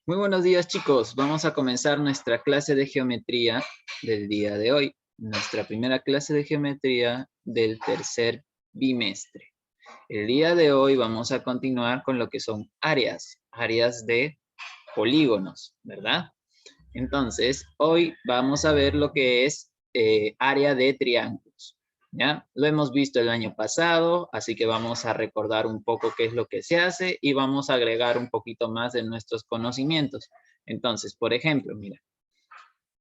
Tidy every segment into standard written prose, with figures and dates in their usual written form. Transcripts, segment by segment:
Muy buenos días, chicos. Vamos a comenzar nuestra clase de geometría del día de hoy. Nuestra primera clase de geometría del tercer bimestre. El día de hoy vamos a continuar con lo que son áreas de polígonos, ¿verdad? Entonces, hoy vamos a ver lo que es área de triángulos, ¿ya? Lo hemos visto el año pasado, así que vamos a recordar un poco qué es lo que se hace y vamos a agregar un poquito más de nuestros conocimientos. Entonces, por ejemplo, mira,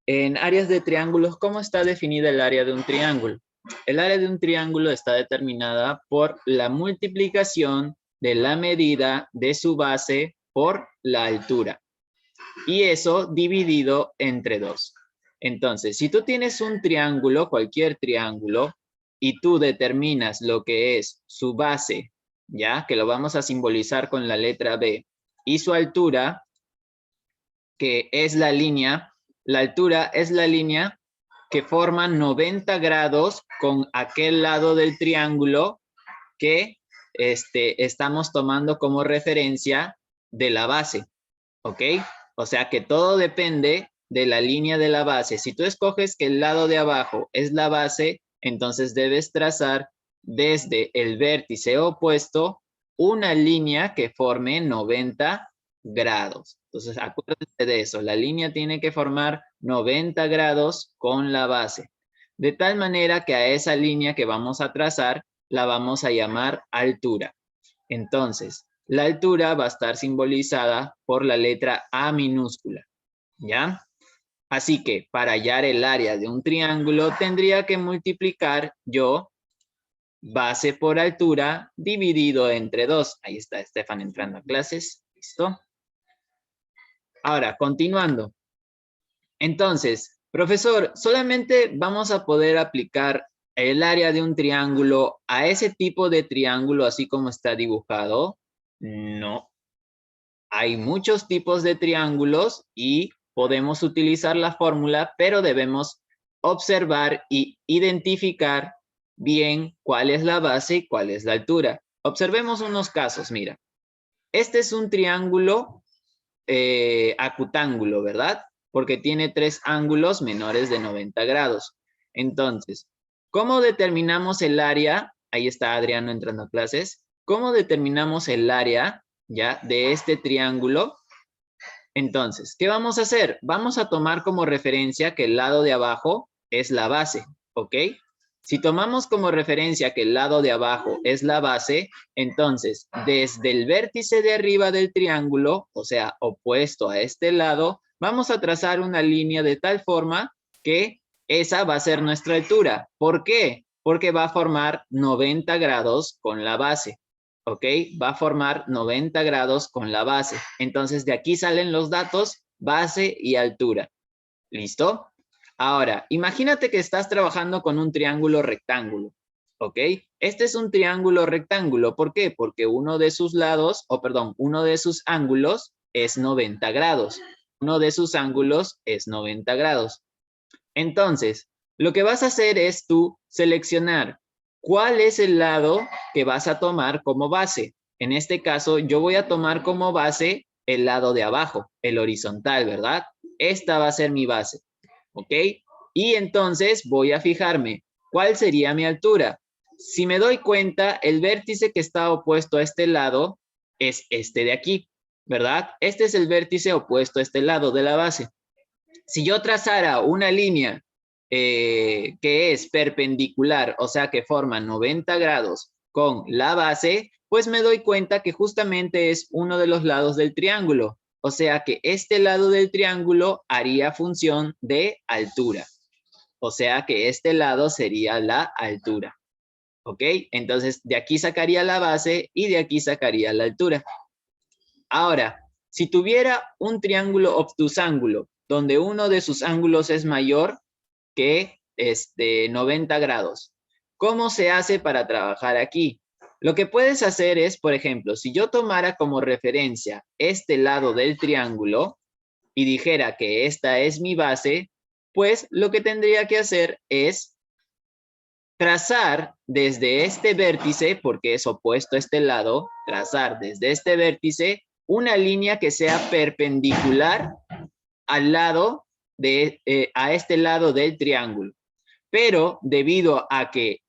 en áreas de triángulos, ¿cómo está definida el área de un triángulo? El área de un triángulo está determinada por la multiplicación de la medida de su base por la altura. Y eso dividido entre 2. Entonces, si tú tienes un triángulo, cualquier triángulo, y tú determinas lo que es su base, ¿ya? Que lo vamos a simbolizar con la letra B, y su altura, que es la altura es la línea que forma 90 grados con aquel lado del triángulo que estamos tomando como referencia de la base. ¿Ok? O sea que todo depende de la línea de la base. Si tú escoges que el lado de abajo es la base, entonces debes trazar desde el vértice opuesto una línea que forme 90 grados. Entonces acuérdate de eso, la línea tiene que formar 90 grados con la base. De tal manera que a esa línea que vamos a trazar la vamos a llamar altura. Entonces, la altura va a estar simbolizada por la letra A minúscula, ¿ya? Así que para hallar el área de un triángulo tendría que multiplicar yo base por altura dividido entre 2. Ahí está Estefan entrando a clases. ¿Listo? Ahora, continuando. Entonces, profesor, ¿solamente vamos a poder aplicar el área de un triángulo a ese tipo de triángulo así como está dibujado? No. Hay muchos tipos de triángulos y podemos utilizar la fórmula, pero debemos observar y identificar bien cuál es la base y cuál es la altura. Observemos unos casos, mira. Este es un triángulo acutángulo, ¿verdad? Porque tiene 3 ángulos menores de 90 grados. Entonces, ¿cómo determinamos el área? Ahí está Adriano entrando a clases. ¿Cómo determinamos el área ya de este triángulo? Entonces, ¿qué vamos a hacer? Vamos a tomar como referencia que el lado de abajo es la base, ¿ok? Si tomamos como referencia que el lado de abajo es la base, entonces desde el vértice de arriba del triángulo, o sea, opuesto a este lado, vamos a trazar una línea de tal forma que esa va a ser nuestra altura. ¿Por qué? Porque va a formar 90 grados con la base. ¿Ok? Va a formar 90 grados con la base. Entonces, de aquí salen los datos, base y altura. ¿Listo? Ahora, imagínate que estás trabajando con un triángulo rectángulo. ¿Ok? Este es un triángulo rectángulo. ¿Por qué? Porque uno de sus lados, uno de sus ángulos es 90 grados. Uno de sus ángulos es 90 grados. Entonces, lo que vas a hacer es tú seleccionar cuál es el lado que vas a tomar como base. En este caso, yo voy a tomar como base el lado de abajo, el horizontal, ¿verdad? Esta va a ser mi base, ¿ok? Y entonces voy a fijarme, ¿cuál sería mi altura? Si me doy cuenta, el vértice que está opuesto a este lado es este de aquí, ¿verdad? Este es el vértice opuesto a este lado de la base. Si yo trazara una línea que es perpendicular, o sea que forma 90 grados con la base, pues me doy cuenta que justamente es uno de los lados del triángulo. O sea que este lado del triángulo haría función de altura. O sea que este lado sería la altura. ¿Ok? Entonces de aquí sacaría la base y de aquí sacaría la altura. Ahora, si tuviera un triángulo obtusángulo, donde uno de sus ángulos es mayor que 90 grados, ¿cómo se hace para trabajar aquí? Lo que puedes hacer es, por ejemplo, si yo tomara como referencia este lado del triángulo y dijera que esta es mi base, pues lo que tendría que hacer es trazar desde este vértice, porque es opuesto a este lado, trazar desde este vértice una línea que sea perpendicular al lado a este lado del triángulo. Pero debido a que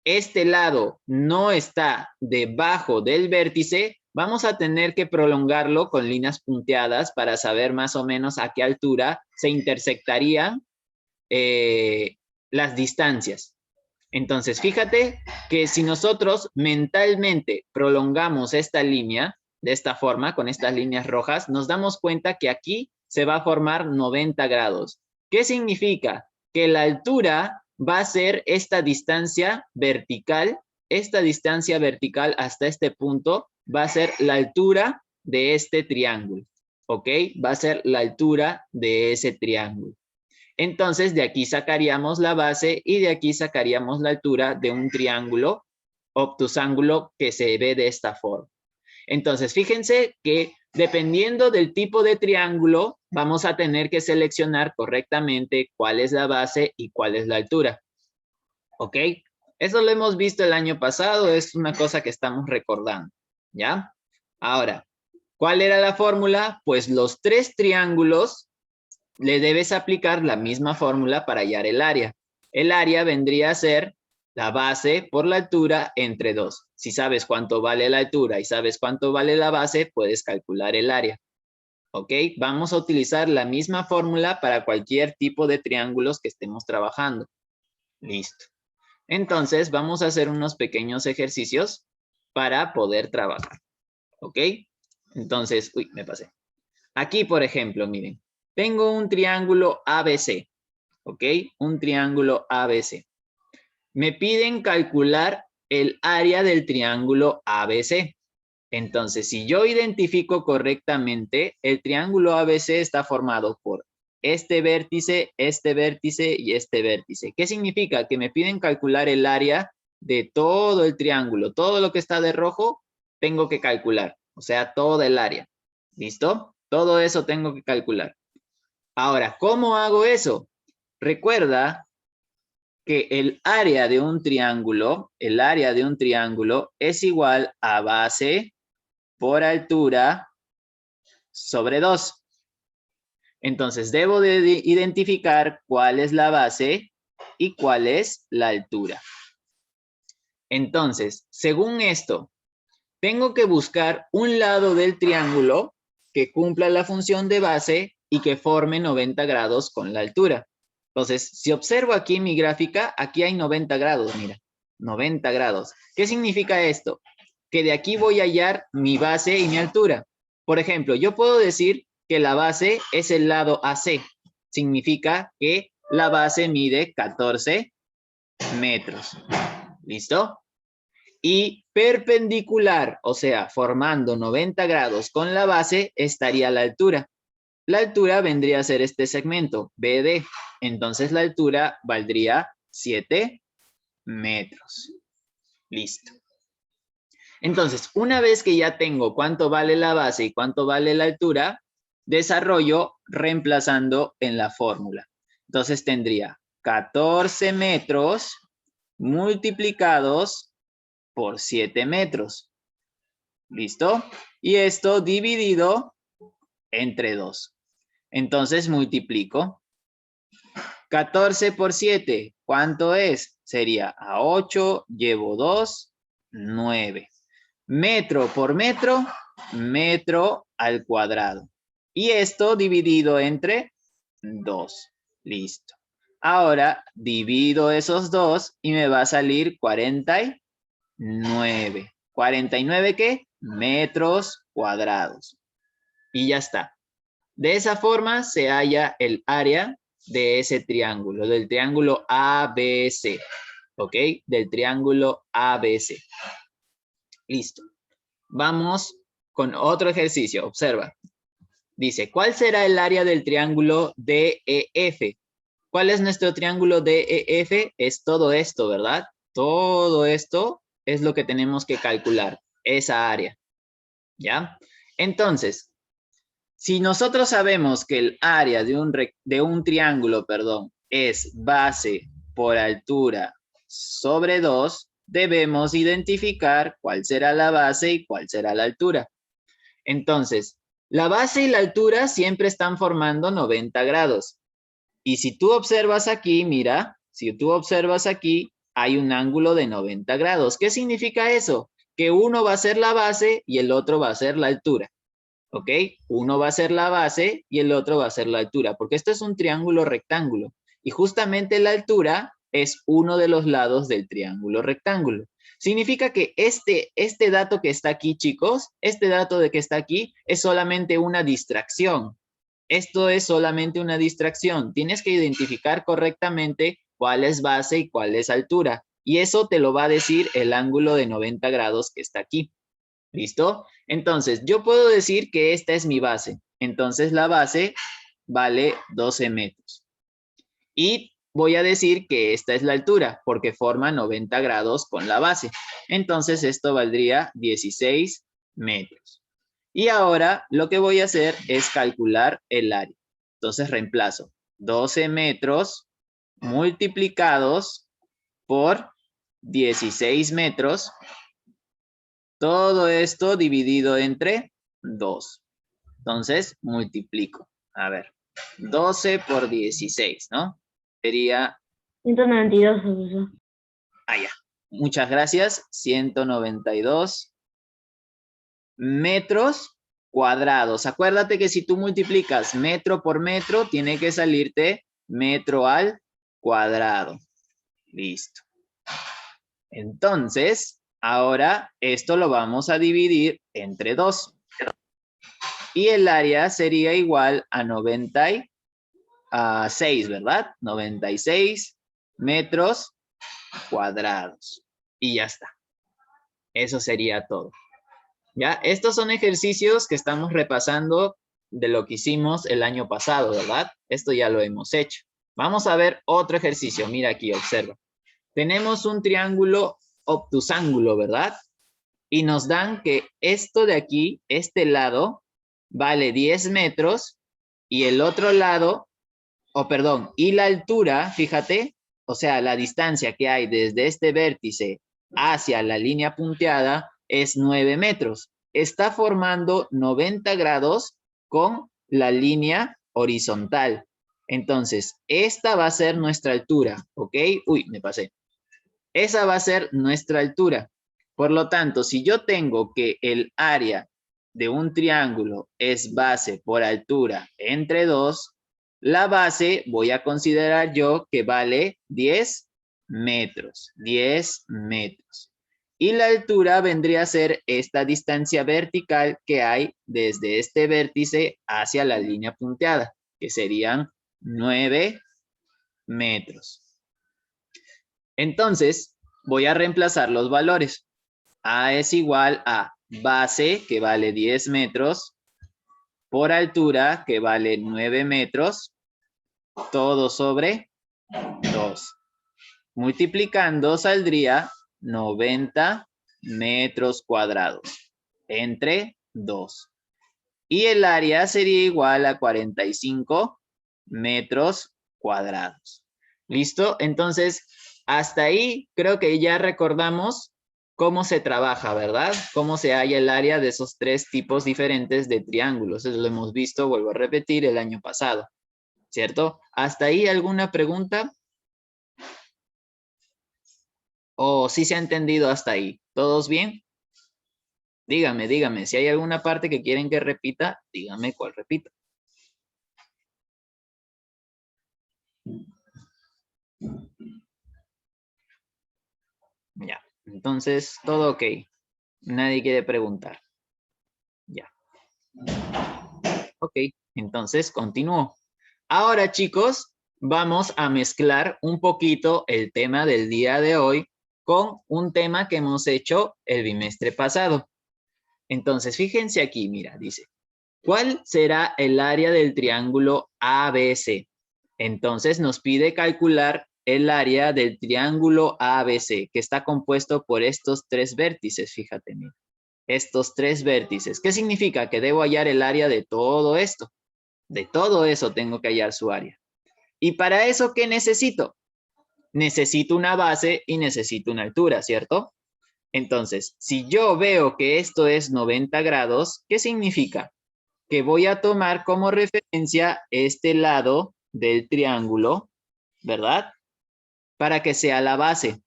este lado no está debajo del vértice, vamos a tener que prolongarlo con líneas punteadas para saber más o menos a qué altura se intersectarían las distancias. Entonces, fíjate que si nosotros mentalmente prolongamos esta línea de esta forma, con estas líneas rojas, nos damos cuenta que aquí se va a formar 90 grados. ¿Qué significa? Que la altura va a ser esta distancia vertical hasta este punto va a ser la altura de este triángulo, ¿ok? Va a ser la altura de ese triángulo. Entonces, de aquí sacaríamos la base y de aquí sacaríamos la altura de un triángulo obtusángulo que se ve de esta forma. Entonces, fíjense que dependiendo del tipo de triángulo, vamos a tener que seleccionar correctamente cuál es la base y cuál es la altura. ¿Ok? Eso lo hemos visto el año pasado, es una cosa que estamos recordando, ¿ya? Ahora, ¿cuál era la fórmula? Pues los tres triángulos le debes aplicar la misma fórmula para hallar el área. El área vendría a ser la base por la altura entre 2. Si sabes cuánto vale la altura y sabes cuánto vale la base, puedes calcular el área. ¿Ok? Vamos a utilizar la misma fórmula para cualquier tipo de triángulos que estemos trabajando. Listo. Entonces, vamos a hacer unos pequeños ejercicios para poder trabajar. ¿Ok? Entonces, uy, me pasé. Aquí, por ejemplo, miren. Tengo un triángulo ABC, ¿ok? Un triángulo ABC. Me piden calcular el área del triángulo ABC. Entonces, si yo identifico correctamente, el triángulo ABC está formado por este vértice y este vértice. ¿Qué significa? Que me piden calcular el área de todo el triángulo. Todo lo que está de rojo, tengo que calcular. O sea, toda el área. ¿Listo? Todo eso tengo que calcular. Ahora, ¿cómo hago eso? Recuerda que el área de un triángulo es igual a base por altura sobre 2. Entonces, debo de identificar cuál es la base y cuál es la altura. Entonces, según esto, tengo que buscar un lado del triángulo que cumpla la función de base y que forme 90 grados con la altura. Entonces, si observo aquí mi gráfica, aquí hay 90 grados, mira, 90 grados. ¿Qué significa esto? Que de aquí voy a hallar mi base y mi altura. Por ejemplo, yo puedo decir que la base es el lado AC. Significa que la base mide 14 metros. ¿Listo? Y perpendicular, o sea, formando 90 grados con la base, estaría la altura. La altura vendría a ser este segmento, BD. Entonces la altura valdría 7 metros. Listo. Entonces, una vez que ya tengo cuánto vale la base y cuánto vale la altura, desarrollo reemplazando en la fórmula. Entonces tendría 14 metros multiplicados por 7 metros. ¿Listo? Y esto dividido entre 2. Entonces multiplico. 14 por 7, ¿cuánto es? Sería a 8, llevo 2, 9. Metro por metro, metro al cuadrado. Y esto dividido entre 2. Listo. Ahora divido esos 2 y me va a salir 49. ¿49 qué? Metros cuadrados. Y ya está. De esa forma se halla el área de ese triángulo, del triángulo ABC. ¿Ok? Del triángulo ABC. Listo. Vamos con otro ejercicio. Observa. Dice, ¿cuál será el área del triángulo DEF? ¿Cuál es nuestro triángulo DEF? Es todo esto, ¿verdad? Todo esto es lo que tenemos que calcular, esa área. ¿Ya? Entonces, si nosotros sabemos que el área de un triángulo, es base por altura sobre 2, debemos identificar cuál será la base y cuál será la altura. Entonces, la base y la altura siempre están formando 90 grados. Y si tú observas aquí, mira, si tú observas aquí, hay un ángulo de 90 grados. ¿Qué significa eso? Que uno va a ser la base y el otro va a ser la altura. ¿Ok? Uno va a ser la base y el otro va a ser la altura, porque esto es un triángulo rectángulo. Y justamente la altura es uno de los lados del triángulo rectángulo. Significa que este dato que está aquí, chicos, este dato de que está aquí es solamente una distracción. Esto es solamente una distracción. Tienes que identificar correctamente cuál es base y cuál es altura. Y eso te lo va a decir el ángulo de 90 grados que está aquí. ¿Listo? Entonces, yo puedo decir que esta es mi base. Entonces, la base vale 12 metros. Y voy a decir que esta es la altura, porque forma 90 grados con la base. Entonces, esto valdría 16 metros. Y ahora, lo que voy a hacer es calcular el área. Entonces, reemplazo 12 metros multiplicados por 16 metros. Todo esto dividido entre 2. Entonces, multiplico. A ver, 12 por 16, ¿no? Sería... 192, profesor. Ah, ya. Muchas gracias. 192 metros cuadrados. Acuérdate que si tú multiplicas metro por metro, tiene que salirte metro al cuadrado. Listo. Entonces, ahora esto lo vamos a dividir entre 2. Y el área sería igual a 96, ¿verdad? 96 metros cuadrados. Y ya está. Eso sería todo. ¿Ya? Estos son ejercicios que estamos repasando de lo que hicimos el año pasado, ¿verdad? Esto ya lo hemos hecho. Vamos a ver otro ejercicio. Mira aquí, observa. Tenemos un triángulo obtusángulo, ¿verdad? Y nos dan que esto de aquí, este lado, vale 10 metros y el otro lado, y la altura, fíjate, o sea, la distancia que hay desde este vértice hacia la línea punteada es 9 metros. Está formando 90 grados con la línea horizontal. Entonces, esta va a ser nuestra altura, ¿ok? Uy, me pasé. Esa va a ser nuestra altura. Por lo tanto, si yo tengo que el área de un triángulo es base por altura entre 2, la base voy a considerar yo que vale 10 metros. 10 metros. Y la altura vendría a ser esta distancia vertical que hay desde este vértice hacia la línea punteada, que serían 9 metros. Entonces, voy a reemplazar los valores. A es igual a base, que vale 10 metros, por altura, que vale 9 metros, todo sobre 2. Multiplicando saldría 90 metros cuadrados entre 2. Y el área sería igual a 45 metros cuadrados. ¿Listo? Entonces, hasta ahí creo que ya recordamos cómo se trabaja, ¿verdad? Cómo se halla el área de esos 3 tipos diferentes de triángulos. Eso lo hemos visto, vuelvo a repetir, el año pasado, ¿cierto? ¿Hasta ahí alguna pregunta? ¿O sí se ha entendido hasta ahí? ¿Todos bien? Dígame, si hay alguna parte que quieren que repita, dígame cuál repito. Ya, entonces todo ok. Nadie quiere preguntar. Ya. Ok, entonces continúo. Ahora, chicos, vamos a mezclar un poquito el tema del día de hoy con un tema que hemos hecho el bimestre pasado. Entonces, fíjense aquí, mira, dice, ¿cuál será el área del triángulo ABC? Entonces, nos pide calcular el área del triángulo ABC, que está compuesto por estos 3 vértices, fíjate, mira. Estos 3 vértices. ¿Qué significa? Que debo hallar el área de todo esto. De todo eso tengo que hallar su área. Y para eso, ¿qué necesito? Necesito una base y necesito una altura, ¿cierto? Entonces, si yo veo que esto es 90 grados, ¿qué significa? Que voy a tomar como referencia este lado del triángulo, ¿verdad? Para que sea la base.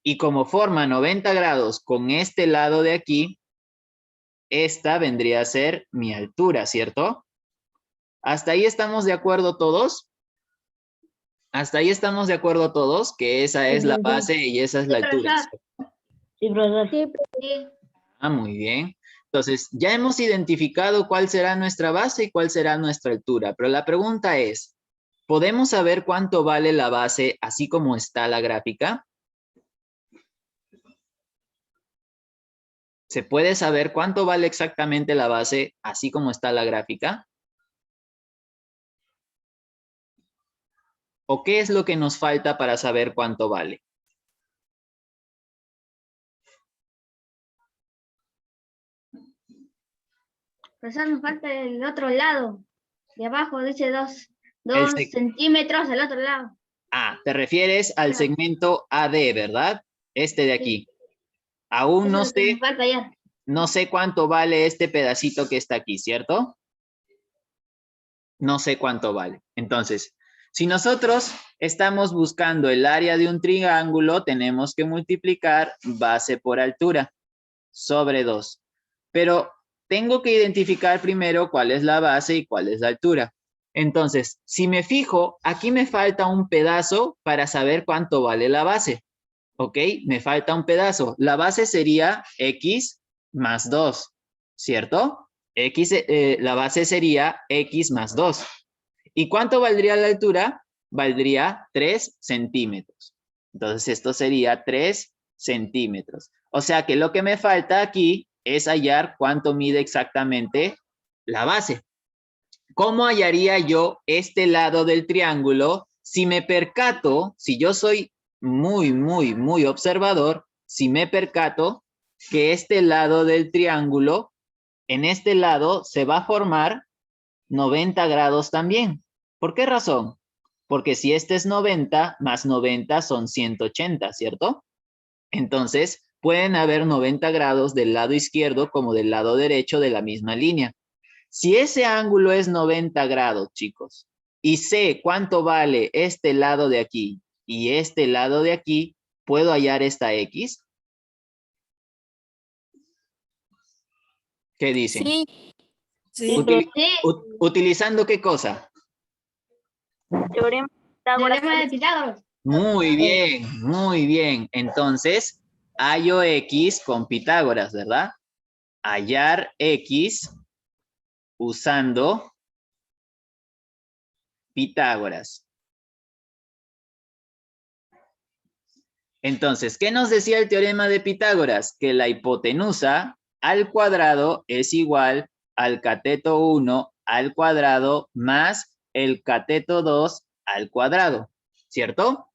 Y como forma 90 grados con este lado de aquí, esta vendría a ser mi altura, ¿cierto? ¿Hasta ahí estamos de acuerdo todos? ¿Hasta ahí estamos de acuerdo todos? Que esa es la base y esa es la altura. Sí, profesor. Sí. Ah, muy bien. Entonces, ya hemos identificado cuál será nuestra base y cuál será nuestra altura. Pero la pregunta es, ¿podemos saber cuánto vale la base así como está la gráfica? ¿Se puede saber cuánto vale exactamente la base así como está la gráfica? ¿O qué es lo que nos falta para saber cuánto vale? Profesor, nos falta el otro lado. De abajo dice dos El seg- centímetros al otro lado. Ah, te refieres al segmento AD, ¿verdad? Este de aquí. Aún Eso no es lo que nos sé, falta ya. no sé cuánto vale este pedacito que está aquí, ¿cierto? No sé cuánto vale. Entonces, si nosotros estamos buscando el área de un triángulo, tenemos que multiplicar base por altura sobre 2. Pero tengo que identificar primero cuál es la base y cuál es la altura. Entonces, si me fijo, aquí me falta un pedazo para saber cuánto vale la base. ¿Ok? Me falta un pedazo. La base sería x más 2, ¿cierto? La base sería x más 2. ¿Y cuánto valdría la altura? Valdría 3 centímetros. Entonces, esto sería 3 centímetros. O sea que lo que me falta aquí es hallar cuánto mide exactamente la base. ¿Cómo hallaría yo este lado del triángulo si me percato, si yo soy muy observador, si me percato que este lado del triángulo, en este lado se va a formar 90 grados también? ¿Por qué razón? Porque si este es 90, más 90 son 180, ¿cierto? Entonces, pueden haber 90 grados del lado izquierdo como del lado derecho de la misma línea. Si ese ángulo es 90 grados, chicos, y sé cuánto vale este lado de aquí y este lado de aquí, ¿puedo hallar esta X? ¿Qué dicen? Sí, sí. ¿Utilizando qué cosa? Teorema de Pitágoras. Teorema de Pitágoras. Muy bien, muy bien. Entonces, hallo X con Pitágoras, ¿verdad? Hallar X usando Pitágoras. Entonces, ¿qué nos decía el teorema de Pitágoras? Que la hipotenusa al cuadrado es igual al cateto 1 al cuadrado más el cateto 2 al cuadrado, ¿cierto?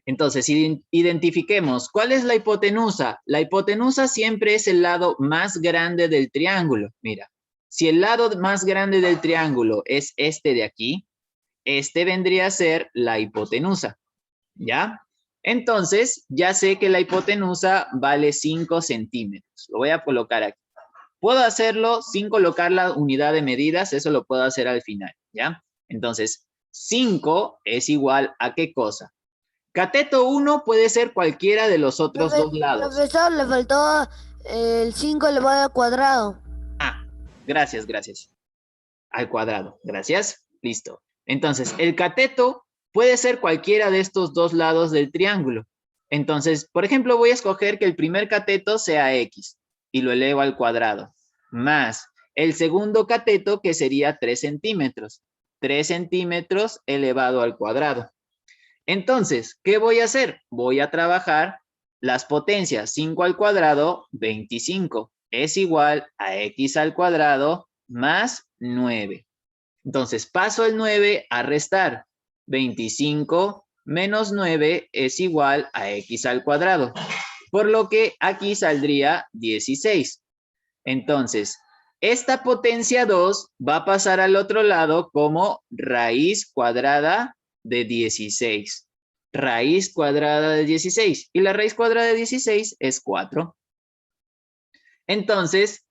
Entonces, identifiquemos, ¿cuál es la hipotenusa? La hipotenusa siempre es el lado más grande del triángulo. Mira, si el lado más grande del triángulo es este de aquí, este vendría a ser la hipotenusa, ¿ya? Entonces, ya sé que la hipotenusa vale 5 centímetros. Lo voy a colocar aquí. Puedo hacerlo sin colocar la unidad de medidas, eso lo puedo hacer al final, ¿ya? Entonces, 5 es igual a ¿qué cosa? Cateto 1 puede ser cualquiera de los otros dos lados. Profesor, le faltó el 5 elevado al cuadrado. Ah, gracias. Al cuadrado, gracias. Listo. Entonces, el cateto puede ser cualquiera de estos dos lados del triángulo. Entonces, por ejemplo, voy a escoger que el primer cateto sea X y lo elevo al cuadrado, más el segundo cateto que sería 3 centímetros. 3 centímetros elevado al cuadrado. Entonces, ¿qué voy a hacer? Voy a trabajar las potencias. 5 al cuadrado, 25. Es igual a X al cuadrado más 9. Entonces, paso el 9 a restar. 25 menos 9 es igual a X al cuadrado. Por lo que aquí saldría 16. Entonces, esta potencia 2 va a pasar al otro lado como raíz cuadrada de 16. Raíz cuadrada de 16. Y la raíz cuadrada de 16 es 4. Entonces,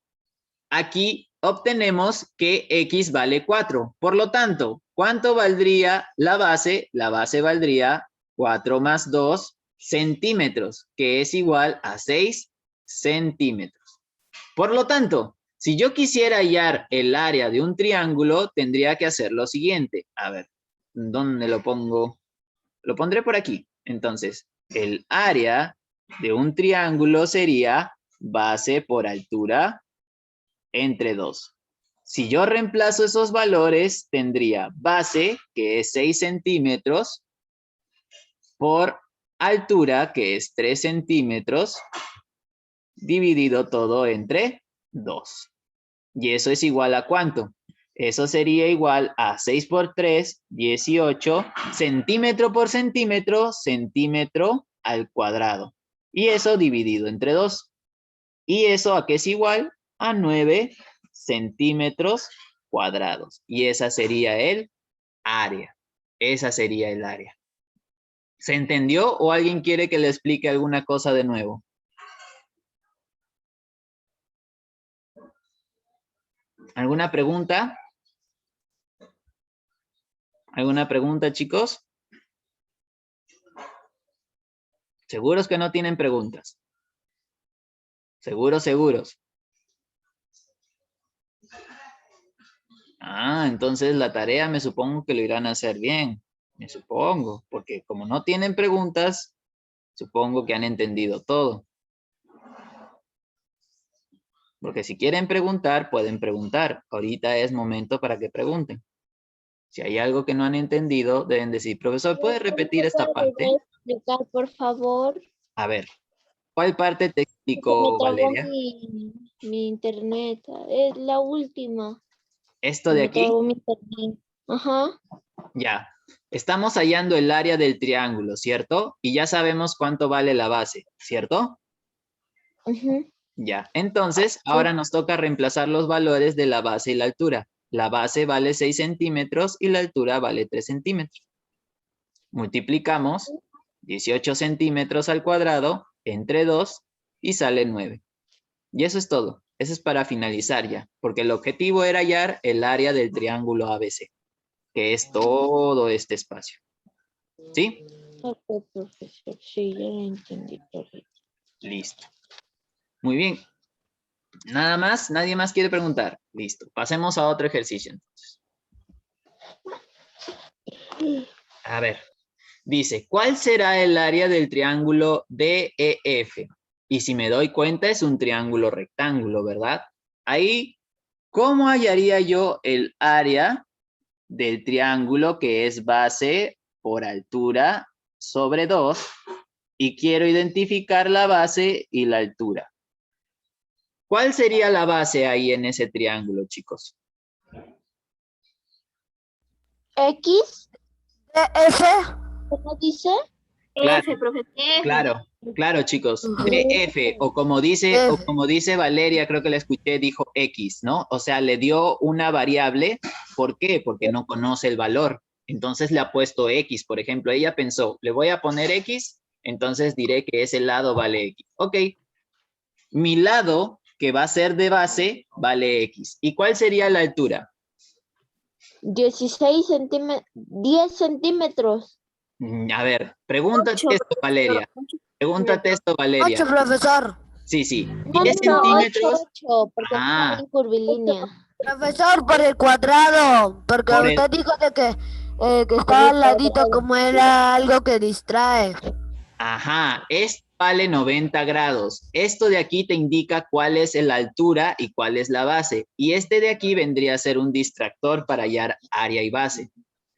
aquí obtenemos que X vale 4. Por lo tanto, ¿cuánto valdría la base? La base valdría 4 más 2 centímetros, que es igual a 6 centímetros. Por lo tanto, si yo quisiera hallar el área de un triángulo, tendría que hacer lo siguiente. A ver, ¿dónde lo pongo? Lo pondré por aquí. Entonces, el área de un triángulo sería base por altura entre 2. Si yo reemplazo esos valores, tendría base, que es 6 centímetros, por altura, que es 3 centímetros, dividido todo entre 2. ¿Y eso es igual a cuánto? Eso sería igual a 6 por 3, 18, centímetro por centímetro, centímetro al cuadrado. Y eso dividido entre 2. ¿Y eso a qué es igual? A 9 centímetros cuadrados. Y esa sería el área. Esa sería el área. ¿Se entendió o alguien quiere que le explique alguna cosa de nuevo? ¿Alguna pregunta? ¿Alguna pregunta, chicos? ¿Seguros que no tienen preguntas? ¿Seguros, seguros? Ah, entonces la tarea me supongo que lo irán a hacer bien. Me supongo, porque como no tienen preguntas, supongo que han entendido todo. Porque si quieren preguntar, pueden preguntar. Ahorita es momento para que pregunten. Si hay algo que no han entendido, deben decir, profesor, ¿puede repetir esta parte? Explicar, por favor. A ver, ¿cuál parte te Se me explicó, trabó Valeria? mi internet. Es la última. ¿Esto Se de me aquí? trabó mi internet. Ajá. Ya. Estamos hallando el área del triángulo, ¿cierto? Y ya sabemos cuánto vale la base, ¿cierto? Ujú. Ya. Entonces, ahora nos toca reemplazar los valores de la base y la altura. La base vale 6 centímetros y la altura vale 3 centímetros. Multiplicamos 18 centímetros al cuadrado entre 2 y sale 9. Y eso es todo. Eso es para finalizar ya, porque el objetivo era hallar el área del triángulo ABC, que es todo este espacio. ¿Sí? Ok, profesor. Sí, ya lo entendí. Listo. Muy bien. Nada más, nadie más quiere preguntar. Listo. Pasemos a otro ejercicio entonces. A ver. Dice, ¿cuál será el área del triángulo DEF? Y si me doy cuenta es un triángulo rectángulo, ¿verdad? Ahí, ¿cómo hallaría yo el área del triángulo que es base por altura sobre 2? Y quiero identificar la base y la altura. ¿Cuál sería la base ahí en ese triángulo, chicos? X, F, ¿cómo dice? Claro. F, profesor. F. Claro, claro, chicos. DF, o como dice Valeria, creo que la escuché, dijo X, ¿no? O sea, le dio una variable. ¿Por qué? Porque no conoce el valor. Entonces le ha puesto X, por ejemplo. Ella pensó, le voy a poner X, entonces diré que ese lado vale X. Ok. Mi lado, que va a ser de base, vale X. ¿Y cuál sería la altura? 16 centímetros. 10 centímetros. A ver, pregúntate esto, Valeria. Pregúntate esto, 8, Valeria. profesor. Sí, sí. No, 10 centímetros. 8, porque Ah. está en curvilínea. Profesor, por el cuadrado. Porque Por el- usted dijo de que estaba al ladito como era algo que distrae. Ajá, esto vale 90 grados. Esto de aquí te indica cuál es la altura y cuál es la base. Y este de aquí vendría a ser un distractor para hallar área y base.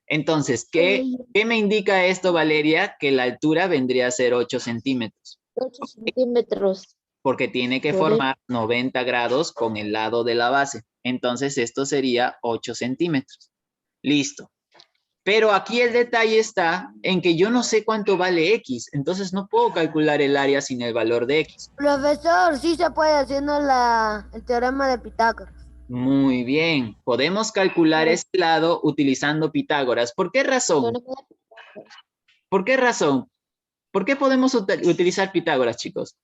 Entonces, ¿qué me indica esto, Valeria? Que la altura vendría a ser 8 centímetros. 8 centímetros. Porque tiene que Por formar 90 grados con el lado de la base. Entonces, esto sería 8 centímetros. Listo. Pero aquí el detalle está en que yo no sé cuánto vale X, entonces no puedo calcular el área sin el valor de X. Profesor, sí se puede haciendo el teorema de Pitágoras. Muy bien, podemos calcular este lado utilizando Pitágoras. ¿Por qué razón? ¿Por qué razón? ¿Por qué podemos utilizar Pitágoras, chicos?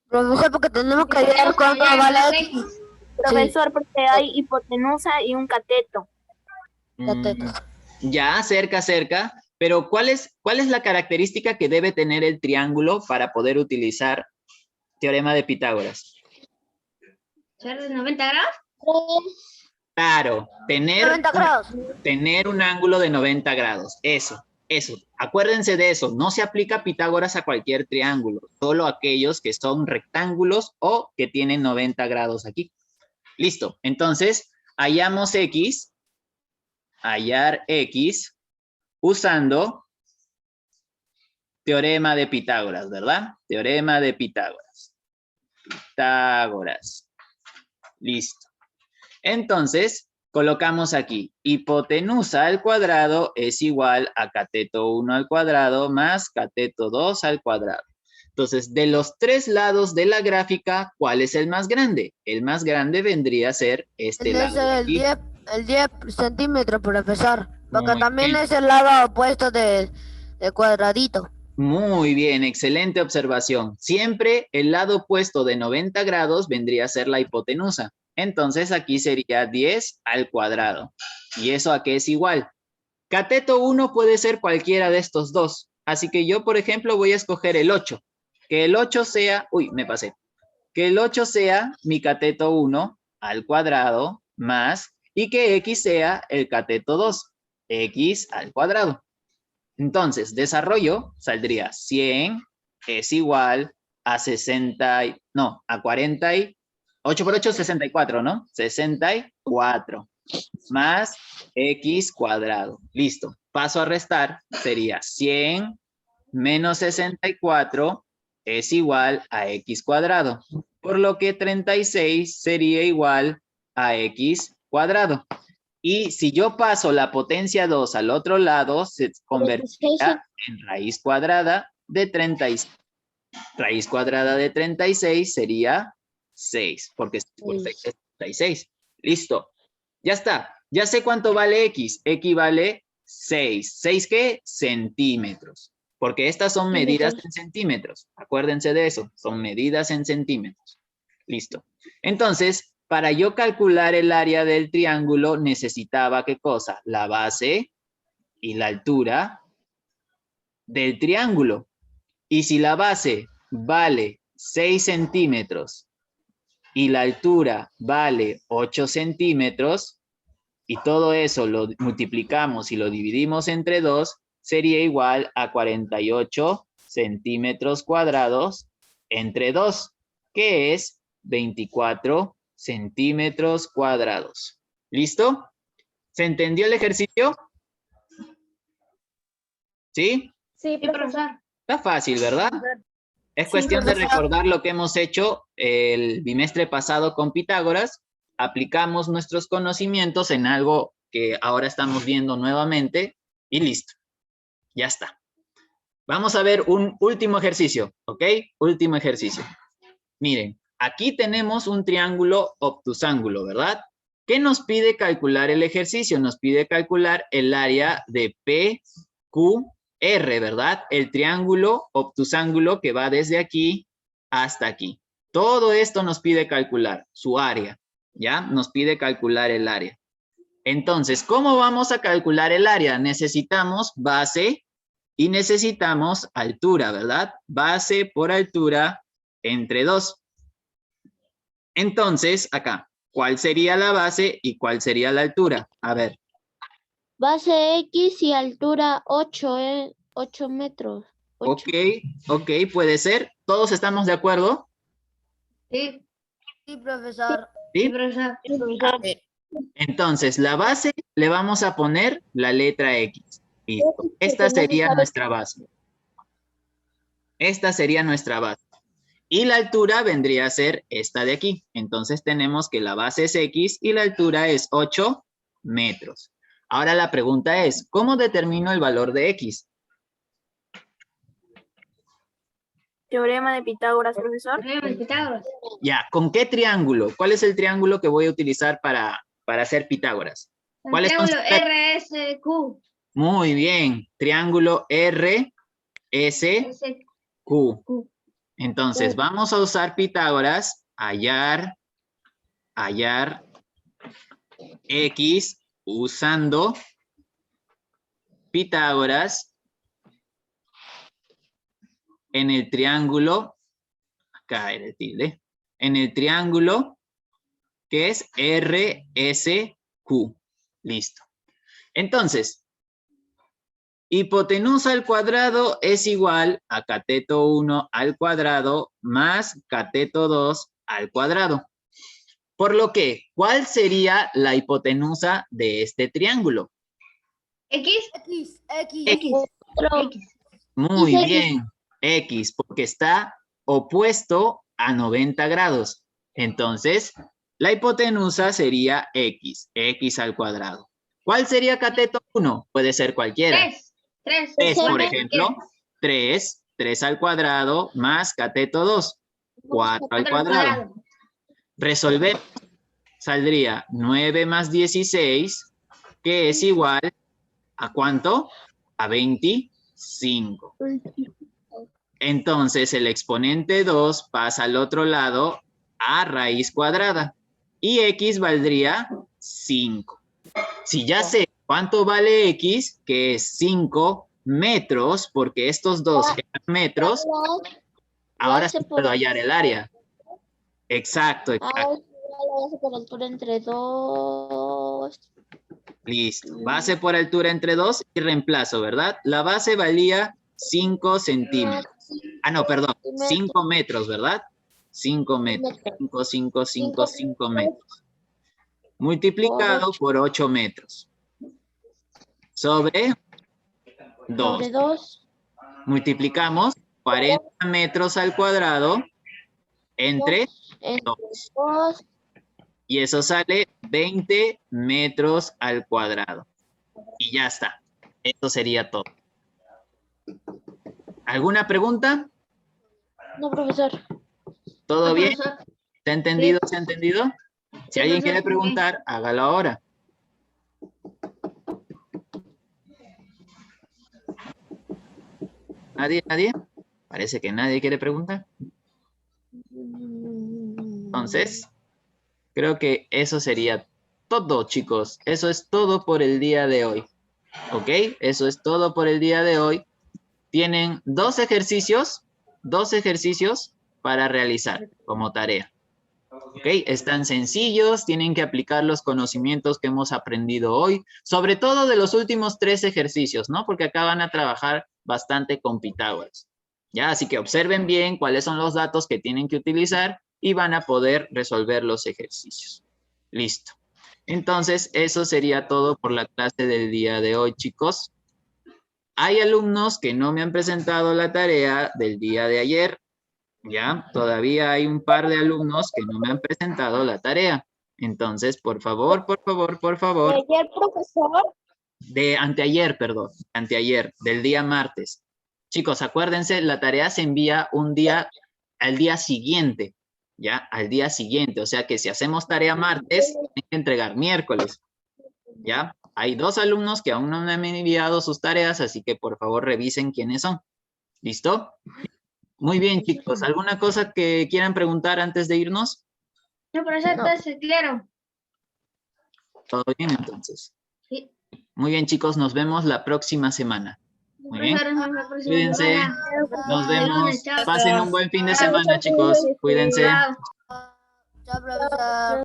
Profesor, porque tenemos que hallar Tenemos que cuánto hallar vale las X. X. Profesor, porque hay hipotenusa y un cateto. Mm, ya, cerca. Pero ¿cuál es la característica que debe tener el triángulo para poder utilizar teorema de Pitágoras? ¿Ser de 90 grados? 3. Claro, 90 grados. tener un ángulo de 90 grados. Eso. Acuérdense de eso. No se aplica Pitágoras a cualquier triángulo, solo aquellos que son rectángulos o que tienen 90 grados aquí. Listo. Entonces, hallamos X. Hallar X usando teorema de Pitágoras, ¿verdad? Teorema de Pitágoras. Listo. Entonces, colocamos aquí, hipotenusa al cuadrado es igual a cateto 1 al cuadrado más cateto 2 al cuadrado. Entonces, de los tres lados de la gráfica, ¿cuál es el más grande? El más grande vendría a ser este Debe lado de ser aquí. el 10 centímetros, profesor. Porque Muy también bien. es el lado opuesto del cuadradito. Muy bien, excelente observación. Siempre el lado opuesto de 90 grados vendría a ser la hipotenusa. Entonces aquí sería 10 al cuadrado. ¿Y eso a qué es igual? Cateto 1 puede ser cualquiera de estos dos. Así que yo, por ejemplo, voy a escoger el 8. Que el 8 sea, que el 8 sea mi cateto 1 al cuadrado más, y que X sea el cateto 2, X al cuadrado. Entonces, desarrollo saldría 100 es igual a 8 por 8, 64, ¿no? 64 más X cuadrado. Listo. Paso a restar, sería 100 menos 64 es igual a X cuadrado. Por lo que 36 sería igual a X cuadrado. Y si yo paso la potencia 2 al otro lado, se convertirá en raíz cuadrada de 36. Raíz cuadrada de 36 sería 6, porque 6 por 6 es 36. Listo. Ya está. Ya sé cuánto vale X. X vale 6. ¿6 qué? Centímetros. Porque estas son medidas en centímetros. Acuérdense de eso. Son medidas en centímetros. Listo. Entonces, para yo calcular el área del triángulo, necesitaba ¿qué cosa? La base y la altura del triángulo. Y si la base vale 6 centímetros y la altura vale 8 centímetros, y todo eso lo multiplicamos y lo dividimos entre 2, sería igual a 48 centímetros cuadrados entre 2, que es 24 centímetros cuadrados. ¿Listo? ¿Se entendió el ejercicio? ¿Sí? Sí, Sí, profesor. Está fácil, ¿verdad? Es cuestión de recordar lo que hemos hecho el bimestre pasado con Pitágoras. Aplicamos nuestros conocimientos en algo que ahora estamos viendo nuevamente y listo. Ya está. Vamos a ver un último ejercicio, ¿ok? Último ejercicio. Miren, aquí tenemos un triángulo obtusángulo, ¿verdad? ¿Qué nos pide calcular el ejercicio? Nos pide calcular el área de PQR, ¿verdad? El triángulo obtusángulo que va desde aquí hasta aquí. Todo esto nos pide calcular su área, ¿ya? Nos pide calcular el área. Entonces, ¿cómo vamos a calcular el área? Necesitamos base y necesitamos altura, ¿verdad? Base por altura entre 2. Entonces, acá, ¿cuál sería la base y cuál sería la altura? A ver. Base X y altura 8 metros. 8. Ok, puede ser. ¿Todos estamos de acuerdo? Sí, Sí, profesor. ¿Sí? sí, profesor. Entonces, la base le vamos a poner la letra X. Listo. Esta sería nuestra base. Esta sería nuestra base. Y la altura vendría a ser esta de aquí. Entonces tenemos que la base es X y la altura es 8 metros. Ahora la pregunta es, ¿cómo determino el valor de X? Teorema de Pitágoras, profesor. Teorema de Pitágoras. Ya, ¿con qué triángulo? ¿Cuál es el triángulo que voy a utilizar para hacer Pitágoras? El ¿Cuáles son triángulo sus- RSQ. Muy bien, triángulo RSQ. SQ. Entonces, vamos a usar Pitágoras, hallar X usando Pitágoras en el triángulo, acá era el tilde, en el triángulo que es RSQ. Listo. Entonces, hipotenusa al cuadrado es igual a cateto 1 al cuadrado más cateto 2 al cuadrado. Por lo que, ¿cuál sería la hipotenusa de este triángulo? X. X. Muy X. bien, X, porque está opuesto a 90 grados. Entonces, la hipotenusa sería X al cuadrado. ¿Cuál sería cateto 1? Puede ser cualquiera. 3. 3, por Siempre. ejemplo. 3 al cuadrado más cateto 2. 4 al cuadrado. Resolver, saldría 9 más 16, que es igual a ¿cuánto? A 25. Entonces, el exponente 2 pasa al otro lado a raíz cuadrada. Y X valdría 5. Si ya sé cuánto vale X, que es 5 metros, porque estos dos eran metros, ahora sí puedo hallar el área. Exacto, exacto. La base por altura entre 2. Listo. Base por altura entre 2 y reemplazo, ¿verdad? La base valía 5 centímetros. Ah, no, perdón. 5 metros, ¿verdad? 5 metros. 5 metros. Multiplicado por 8 metros. Sobre 2. Sobre 2. Multiplicamos 40 metros al cuadrado entre 2. 2. Y eso sale 20 metros al cuadrado. Y ya está. Eso sería todo. ¿Alguna pregunta? No, profesor. ¿Todo bien? Profesor. ¿Se ha entendido? ¿Se ha entendido? Si Sí, alguien profesor, quiere sí. preguntar, hágalo ahora. ¿Nadie? ¿Nadie? Parece que nadie quiere preguntar. Entonces, creo que eso sería todo, chicos. Eso es todo por el día de hoy. ¿Ok? Eso es todo por el día de hoy. Tienen dos ejercicios para realizar como tarea. ¿Ok? Están sencillos, tienen que aplicar los conocimientos que hemos aprendido hoy, sobre todo de los últimos 3 ejercicios, ¿no? Porque acá van a trabajar bastante con Pitágoras. ¿Ya? Así que observen bien cuáles son los datos que tienen que utilizar y van a poder resolver los ejercicios. Listo. Entonces, eso sería todo por la clase del día de hoy, chicos. Hay alumnos que no me han presentado la tarea del día de ayer. ¿Ya? Todavía hay un par de alumnos que no me han presentado la tarea. Entonces, por favor. ¿Ayer, profesor? De anteayer, perdón. Anteayer, del día martes. Chicos, acuérdense, la tarea se envía al día siguiente. ¿Ya? Al día siguiente. O sea que si hacemos tarea martes, tienen que entregar miércoles. ¿Ya? Hay 2 alumnos que aún no me han enviado sus tareas, así que por favor revisen quiénes son. ¿Listo? Muy bien, chicos. ¿Alguna cosa que quieran preguntar antes de irnos? No, profesor, entonces, claro. ¿Todo bien, entonces? Sí. Muy bien, chicos. Nos vemos la próxima semana. Muy bien. Profesor, nos vemos la próxima Cuídense. semana. Nos El vemos. lunes, chao. Pasen un buen fin de semana, chicos. Cuídense. Chao. Chao, profesor.